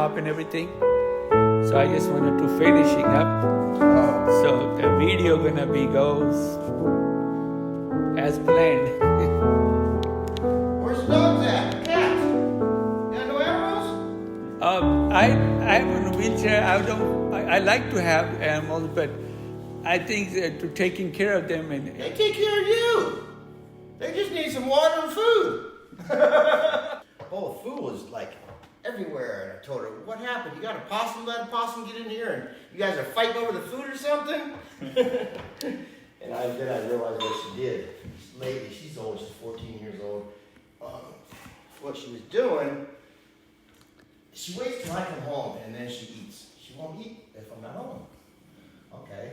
shop and everything. So I just wanted to finishing up. So the video gonna be goes as planned. Where's the dogs at? Cats? Got no arrows? I'm in a wheelchair. I like to have animals, but I think that to taking care of them and They take care of you. They just need some water and food. Bowl of food was like everywhere, and I told her, "What happened? You got a possum? Let a possum get in here, and you guys are fighting over the food or something?" And then I realized what she did. This lady, she's old. She's 14 years old. What she was doing, she waits till I come home, and then she eats. She won't eat if I'm not home. Okay.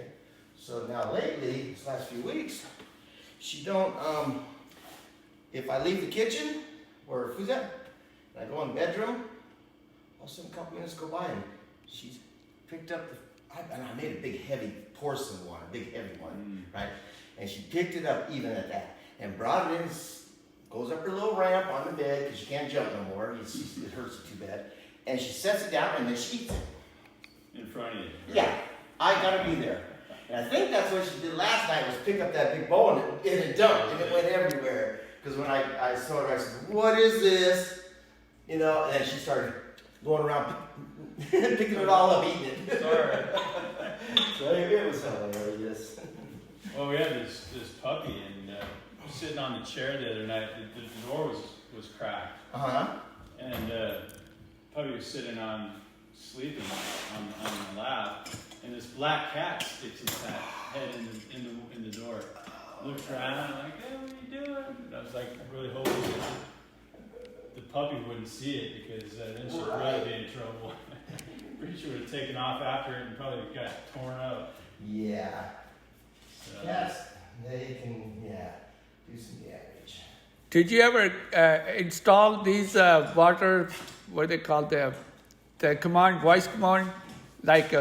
So now lately, this last few weeks, she don't, if I leave the kitchen, where food's at, and I go in the bedroom, all of a sudden a couple minutes go by and she's picked up and I made a big heavy porcelain one, a big heavy one, right? And she picked it up even at that and brought it in, goes up her little ramp on the bed, because she can't jump no more, it hurts her too bad, and she sets it down and then she eats it. In front of you. Right? Yeah, I gotta be there. And I think that's what she did last night, was pick up that big bowl and it dumped and it went everywhere. Because when I saw her, I said, "What is this?" You know, and then she started going around picking it all up, eating it. Sorry. So it was hilarious. Well, we had this puppy, and sitting on the chair the other night, the door was cracked. Uh-huh. And puppy was sitting sleeping on the lap, and this black cat sticks its head in the door. Looked around, I'm like, "Hey, what are you doing?" And I was like, really hoping that the puppy wouldn't see it, because then she'd really be in trouble. Pretty sure would have taken off after it and probably got torn up. Yeah. So. Cats, they can, do some damage. Did you ever install these water, what they call the command, voice command, like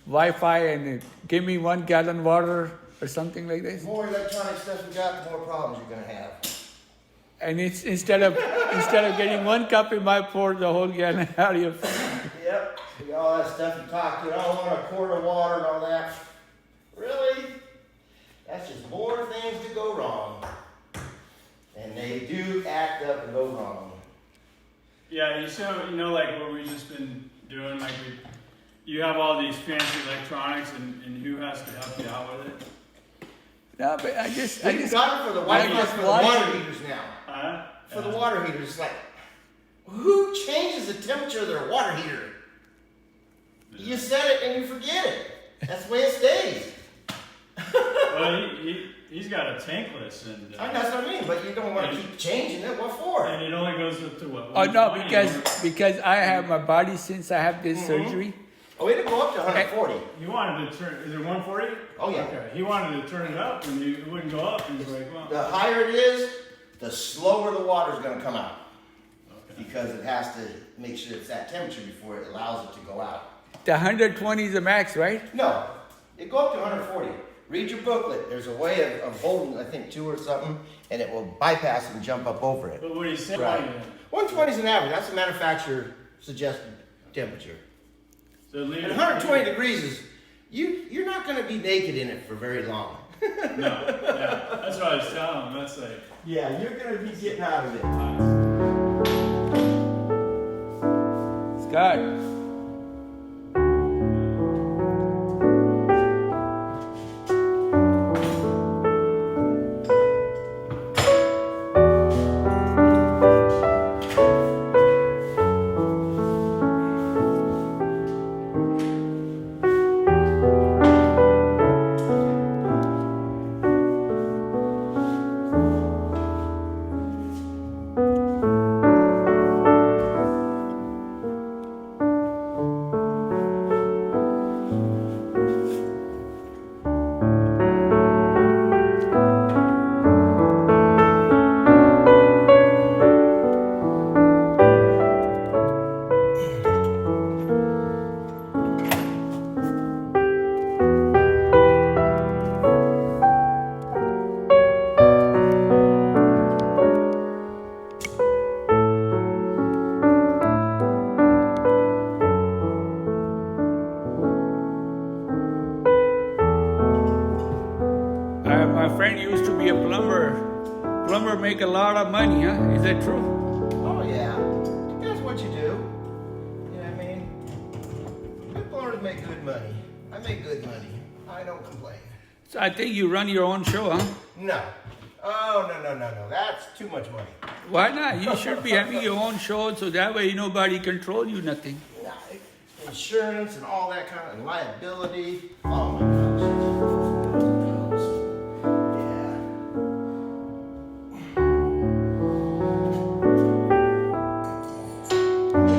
Wi-Fi, and give me 1 gallon water or something like this? The more electronic stuff you got, the more problems you're gonna have. And it's instead of getting 1 cup, you might pour the whole gallon out of your phone. Yep. You got all that stuff you talk to. I don't want a quart of water and all that. Really? That's just more things to go wrong. And they do act up and go wrong. Yeah, like what we've just been doing, like you have all these fancy electronics, and who has to help you out with it? No, but I just got it for the water heaters now. For the water heaters, it's like, who changes the temperature of their water heater? You set it and you forget it. That's the way it stays. Well, he's got a tankless, and that's what I mean. But you don't want to keep changing it. What for? And it only goes up to what? Oh no, because I have my body since I have this surgery. Oh, it'll go up to 140. You wanted to turn. Is it 140? Oh yeah. Okay. He wanted to turn it up, and it wouldn't go up. And he's like, well. The higher it is, the slower the water's going to come out. Okay. Because it has to make sure it's that temperature before it allows it to go out. The 120 is the max, right? No, it go up to 140. Read your booklet. There's a way of holding, I think, 2 or something, and it will bypass and jump up over it. But what he said, right. 120 is an average. That's the manufacturer suggested temperature. So and 120 degrees is, you're not going to be naked in it for very long. No, yeah, that's what I was telling him. That's like, yeah, you're going to be getting out of it. Scott. make a lot of money, huh? Is that true? Oh yeah. Depends what you do. You know what I mean? Good plumbers make good money. I make good money. I don't complain. So I think you run your own show, huh? No. Oh, no. That's too much money. Why not? You should be having your own show so that way nobody control you, nothing. Nah, insurance and all that kind of and liability. Oh my gosh. Yeah.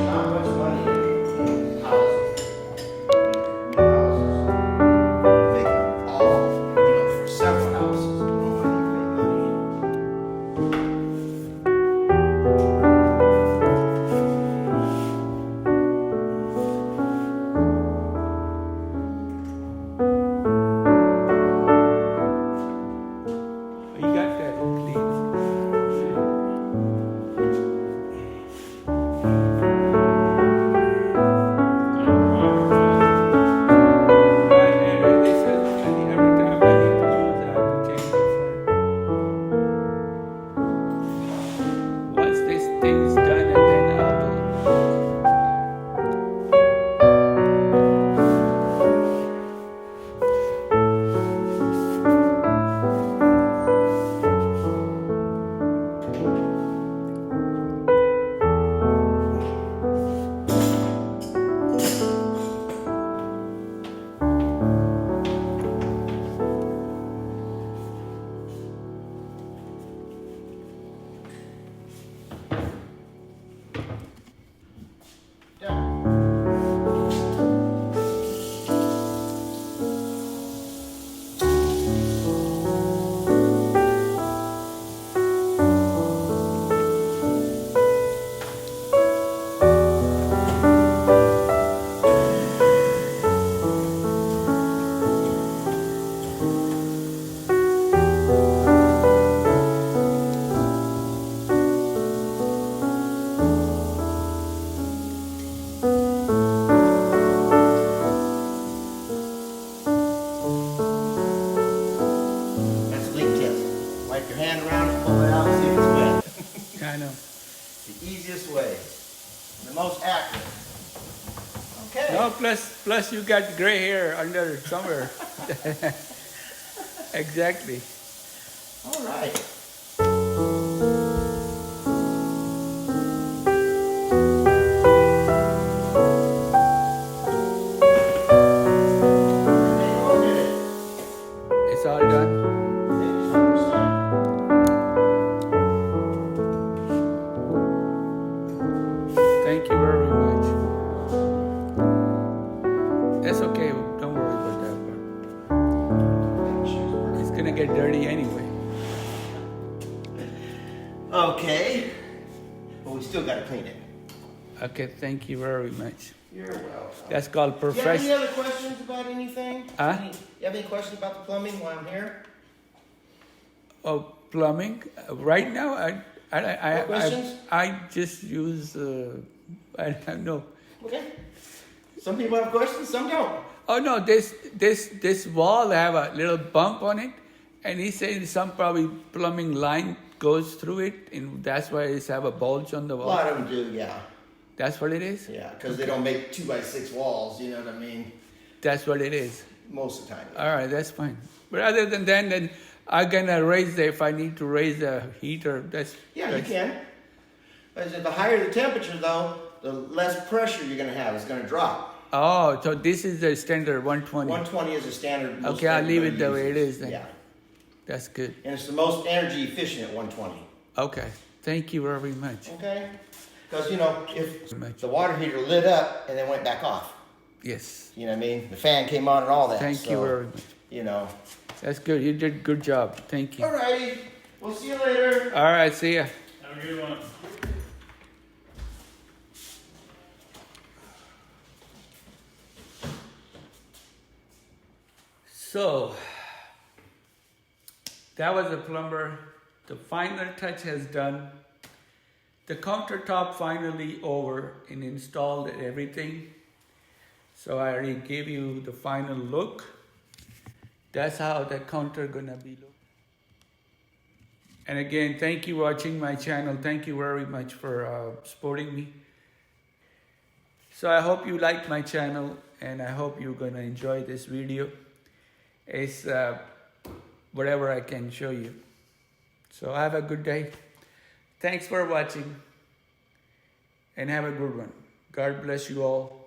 Not much money in houses. Make all, for several houses. Nobody can make money. You got that clean. And they said every time I need to use that to change it. Once this thing is done, and then I'll do That's a leak test. Wipe your hand around it, pull it out, see if it's wet. I know. The easiest way. The most accurate. Okay. No, plus you got gray hair under somewhere. Exactly. All right. They all did it. It's all done. Thank you very much. That's okay. Don't worry about that part. It's gonna get dirty anyway. Okay. But we still got to clean it. Okay, thank you very much. You're welcome. That's called Do you have any professional. other questions about anything? Huh? You have any questions about the plumbing while I'm here? Oh, plumbing. Right now, No questions? I just use. I don't know. Okay. Some people have questions, some don't. Oh no, this wall have a little bump on it, and he said some probably plumbing line goes through it, and that's why it's have a bulge on the A wall. lot of them do, yeah. That's what it is. Yeah, because they don't make 2x6 walls, you know what I mean? That's what it is. Most of the time. All right, that's fine. But other than that, then I'm gonna raise if I need to raise the heater. Yeah, you can. But the higher the temperature, though, the less pressure you're going to have. It's going to drop. Oh, so this is the standard 120. 120 is a standard. most Okay, I'll leave it the everybody way it uses. is then. Yeah. That's good. And it's the most energy efficient at 120. Okay, thank you very much. Okay? Because, if Much. the water heater lit up and then went back off, Yes, you know what I mean? The fan came on and all that. thank you very much. You know. That's good. You did good job. Thank you. Alrighty. We'll see you later. All right, see ya. Have a good one. So, that was the plumber. The final touch has done. The countertop finally over and installed everything. So I already gave you the final look. That's how the counter gonna be look. And again, thank you watching my channel. Thank you very much for supporting me. So I hope you like my channel, and I hope you're gonna enjoy this video. It's whatever I can show you. So have a good day. Thanks for watching, and have a good one. God bless you all.